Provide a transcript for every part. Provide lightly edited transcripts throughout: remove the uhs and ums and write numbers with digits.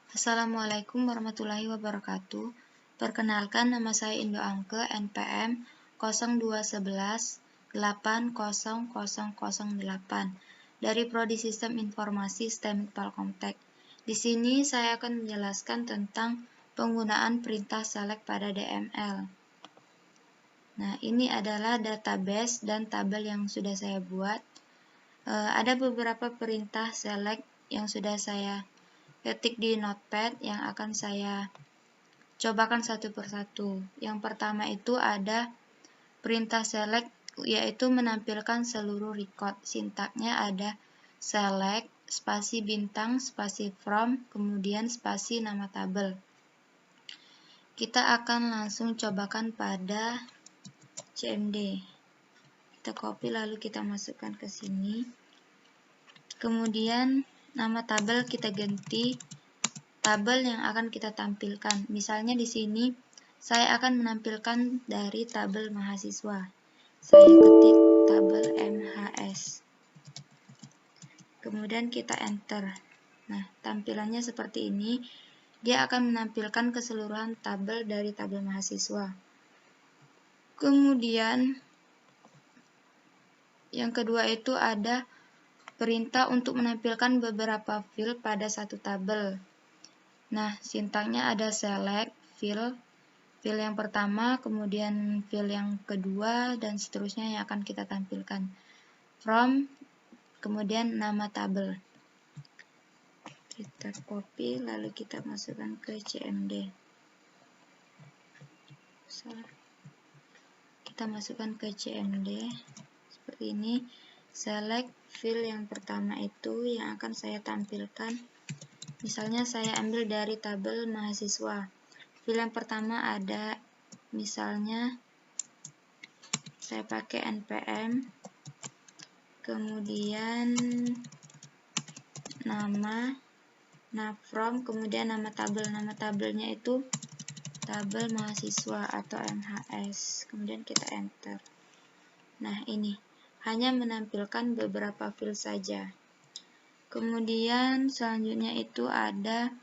Assalamualaikum warahmatullahi wabarakatuh. Perkenalkan, nama saya Indo Angke, NPM 0211 800008 dari Prodi Sistem Informasi STEM Palkomtek. Di sini saya akan menjelaskan tentang penggunaan perintah select pada DML. Nah, ini adalah database dan tabel yang sudah saya buat. Ada beberapa perintah select yang sudah saya ketik di notepad yang akan saya cobakan satu persatu. Yang pertama itu ada perintah select, yaitu menampilkan seluruh record. Sintaknya ada select, spasi bintang, spasi from, kemudian spasi nama tabel. Kita akan langsung cobakan pada CMD. Kita copy lalu kita masukkan ke sini. Kemudian nama tabel kita ganti tabel yang akan kita tampilkan. Misalnya di sini saya akan menampilkan dari tabel mahasiswa. Saya ketik tabel MHS. Kemudian kita enter. Nah, tampilannya seperti ini. Dia akan menampilkan keseluruhan tabel dari tabel mahasiswa. Kemudian yang kedua itu ada perintah untuk menampilkan beberapa field pada satu tabel. Nah, sintaknya ada select, field yang pertama, kemudian field yang kedua, dan seterusnya yang akan kita tampilkan. From, kemudian nama tabel. Kita copy, lalu kita masukkan ke CMD. Kita masukkan ke CMD, seperti ini. Select field yang pertama itu yang akan saya tampilkan. Misalnya saya ambil dari tabel mahasiswa. Field yang pertama ada, misalnya saya pakai NPM, kemudian nama, from, kemudian nama tabel. Nama tabelnya itu tabel mahasiswa atau MHS. Kemudian kita enter. Nah, ini hanya menampilkan beberapa field saja. Kemudian selanjutnya itu ada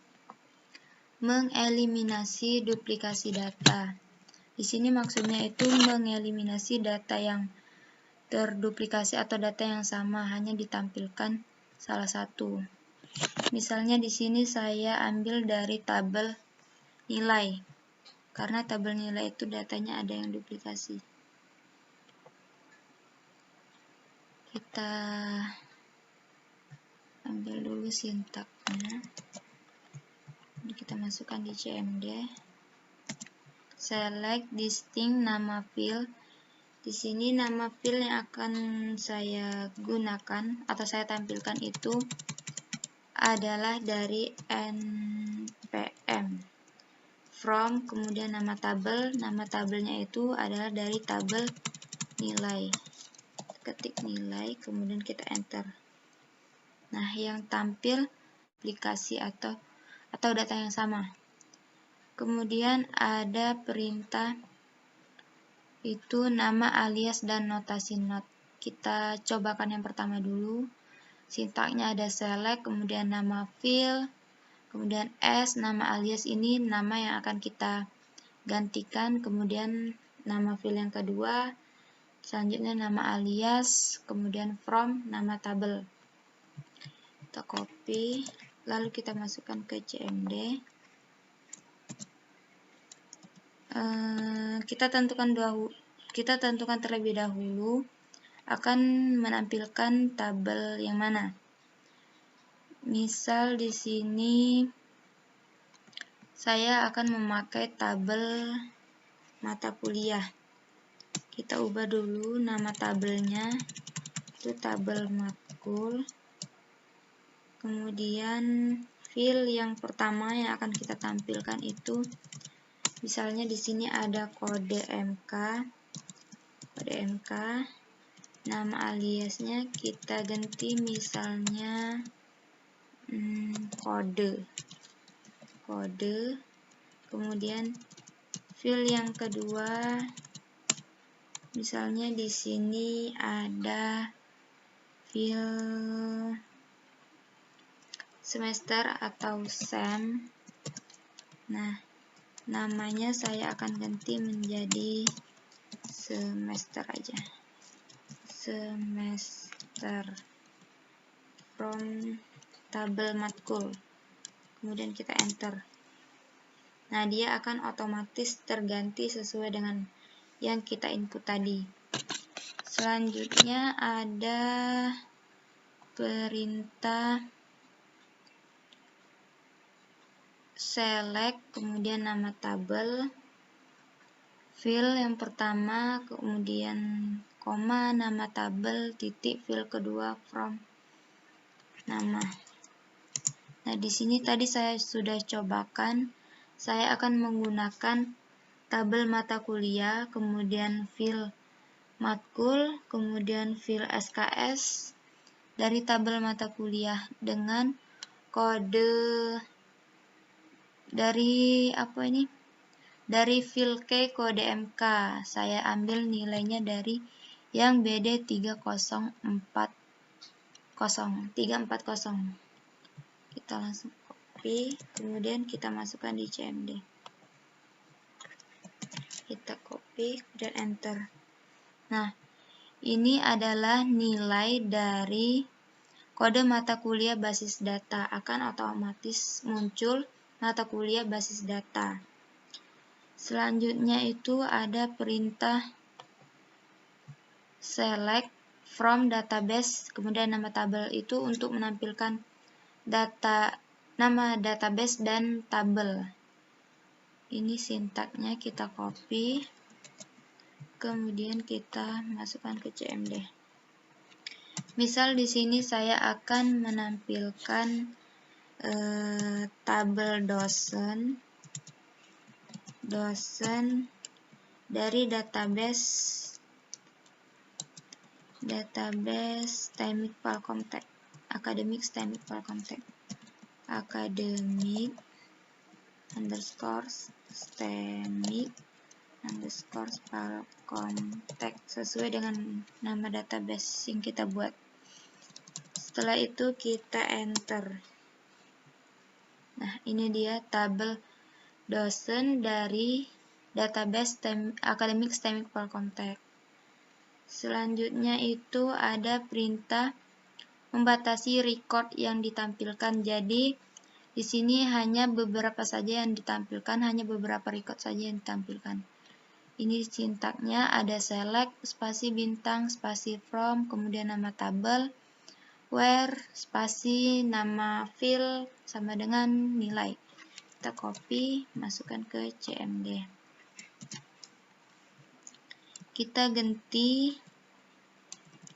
mengeliminasi duplikasi data. Di sini maksudnya itu mengeliminasi data yang terduplikasi atau data yang sama, hanya ditampilkan salah satu. Misalnya di sini saya ambil dari tabel nilai, karena tabel nilai itu datanya ada yang duplikasi. Kita ambil dulu sintaknya. Kita masukkan di CMD. Select distinct nama field. Di sini nama field yang akan saya gunakan atau saya tampilkan itu adalah dari NPM. From, kemudian nama tabel. Nama tabelnya itu adalah dari tabel nilai. Ketik nilai, kemudian kita enter. Nah, yang tampil aplikasi atau data yang sama. Kemudian ada perintah itu nama alias dan notasi not. Kita cobakan yang pertama dulu. Sintaknya ada select, kemudian nama field, kemudian S, nama alias ini nama yang akan kita gantikan, kemudian nama field yang kedua, selanjutnya nama alias, kemudian from, nama tabel. Kita copy, lalu kita masukkan ke CMD. Kita tentukan terlebih dahulu akan menampilkan tabel yang mana. Misal di sini saya akan memakai tabel mata kuliah. Kita ubah dulu nama tabelnya, itu tabel matkul. Kemudian field yang pertama yang akan kita tampilkan itu, misalnya di sini ada kode MK. Nama aliasnya kita ganti misalnya kode. Kemudian field yang kedua, misalnya di sini ada field semester atau SEM. Nah, namanya saya akan ganti menjadi semester aja. Semester from tabel matkul. Kemudian kita enter. Nah, dia akan otomatis terganti sesuai dengan yang kita input tadi. Selanjutnya ada perintah select, kemudian nama tabel, fill yang pertama, kemudian koma, nama tabel, titik, fill kedua, from nama. Nah, di sini tadi saya sudah cobakan. Saya akan menggunakan tabel mata kuliah, kemudian fill matkul, kemudian fill SKS dari tabel mata kuliah dengan kode dari dari fill K kode MK. Saya ambil nilainya dari yang BD 340. Kita langsung copy, kemudian kita masukkan di CMD. Kita copy dan enter. Nah, ini adalah nilai dari kode mata kuliah basis data. Akan otomatis muncul mata kuliah basis data. Selanjutnya itu ada perintah select from database, kemudian nama tabel itu untuk menampilkan nama database dan tabel. Ini sintaknya kita copy, kemudian kita masukkan ke CMD. Misal di sini saya akan menampilkan tabel dosen dari database STEMIC File Contact, Academic STEMIC File Contact, academic _STEMIC _file contact, sesuai dengan nama database yang kita buat. Setelah itu kita enter. Nah, ini dia tabel dosen dari database Academic STEMIC File Contact. Selanjutnya itu ada perintah membatasi record yang ditampilkan. Jadi di sini hanya beberapa saja yang ditampilkan, hanya beberapa record saja yang ditampilkan. Ini sintaknya ada select, spasi bintang, spasi from, kemudian nama tabel, where, spasi nama fill sama dengan nilai. Kita copy, masukkan ke CMD. Kita ganti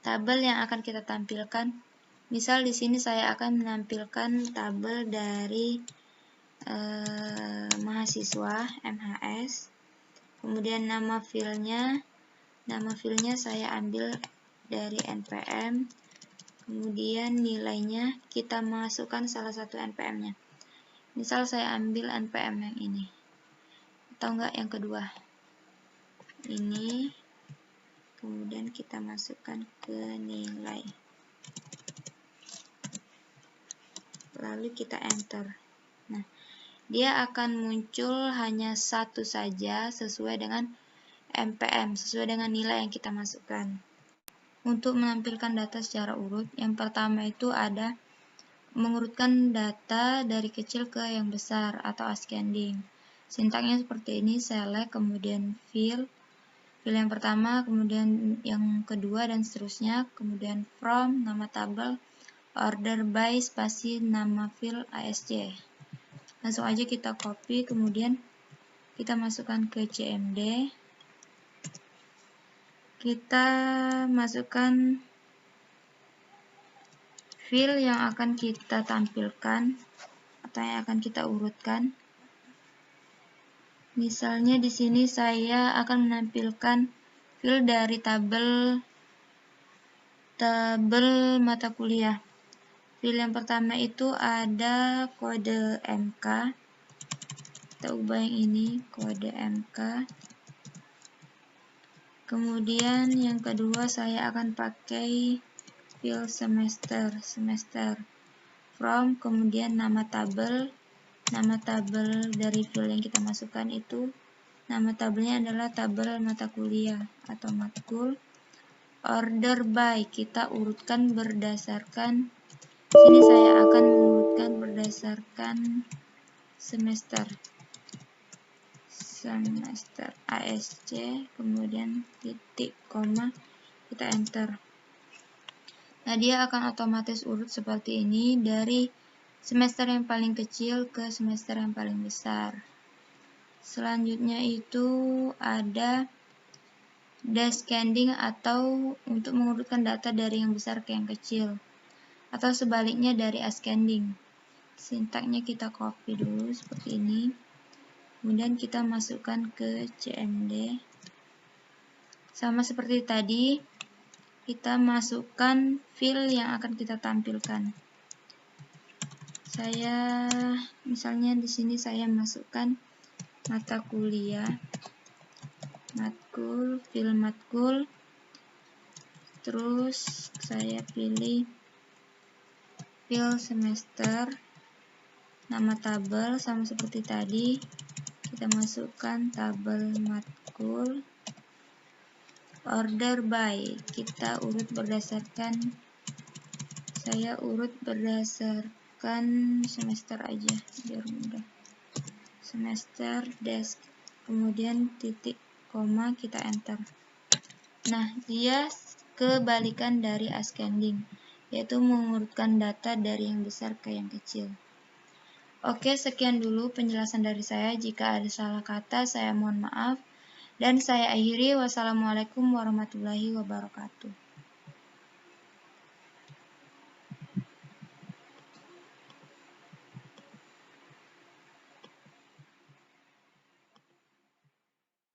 tabel yang akan kita tampilkan. Misal di sini saya akan menampilkan tabel dari mahasiswa MHS. Kemudian nama filenya saya ambil dari NPM. Kemudian nilainya kita masukkan salah satu NPM-nya. Misal saya ambil NPM yang ini, atau enggak yang kedua. Ini. Kemudian kita masukkan ke nilai. Lalu kita enter. Nah, dia akan muncul hanya satu saja sesuai dengan NPM, sesuai dengan nilai yang kita masukkan. Untuk menampilkan data secara urut, yang pertama itu ada mengurutkan data dari kecil ke yang besar atau ascending. Sintaknya seperti ini, select, kemudian fill yang pertama, kemudian yang kedua, dan seterusnya. Kemudian from, nama tabel, order by, spasi, nama fill, ASC. Langsung aja kita copy, kemudian kita masukkan ke CMD. Kita masukkan fill yang akan kita tampilkan atau yang akan kita urutkan. Misalnya di sini saya akan menampilkan fill dari tabel mata kuliah. Fill yang pertama itu ada kode MK. Kita ubah yang ini, kode MK. Kemudian yang kedua saya akan pakai fill semester from, kemudian nama tabel, nama tabel dari file yang kita masukkan itu, nama tabelnya adalah tabel mata kuliah atau matkul. Order by, kita urutkan berdasarkan, sini saya akan mengurutkan berdasarkan semester ASC, kemudian titik, koma, kita enter. Nah, dia akan otomatis urut seperti ini dari semester yang paling kecil ke semester yang paling besar. Selanjutnya itu ada descending atau untuk mengurutkan data dari yang besar ke yang kecil, atau sebaliknya dari ascending. Sintaknya kita copy dulu seperti ini, kemudian kita masukkan ke CMD. Sama seperti tadi, kita masukkan file yang akan kita tampilkan. Saya misalnya di sini saya masukkan mata kuliah, matkul, file matkul, terus saya pilih file semester, nama tabel sama seperti tadi, kita masukkan tabel matkul. Order by, kita urut berdasarkan, saya urut berdasarkan semester aja biar mudah. Semester, desk, kemudian titik, koma, kita enter. Nah, dia kebalikan dari ascending, yaitu mengurutkan data dari yang besar ke yang kecil. Oke, sekian dulu penjelasan dari saya. Jika ada salah kata, saya mohon maaf. Dan saya akhiri, wassalamualaikum warahmatullahi wabarakatuh.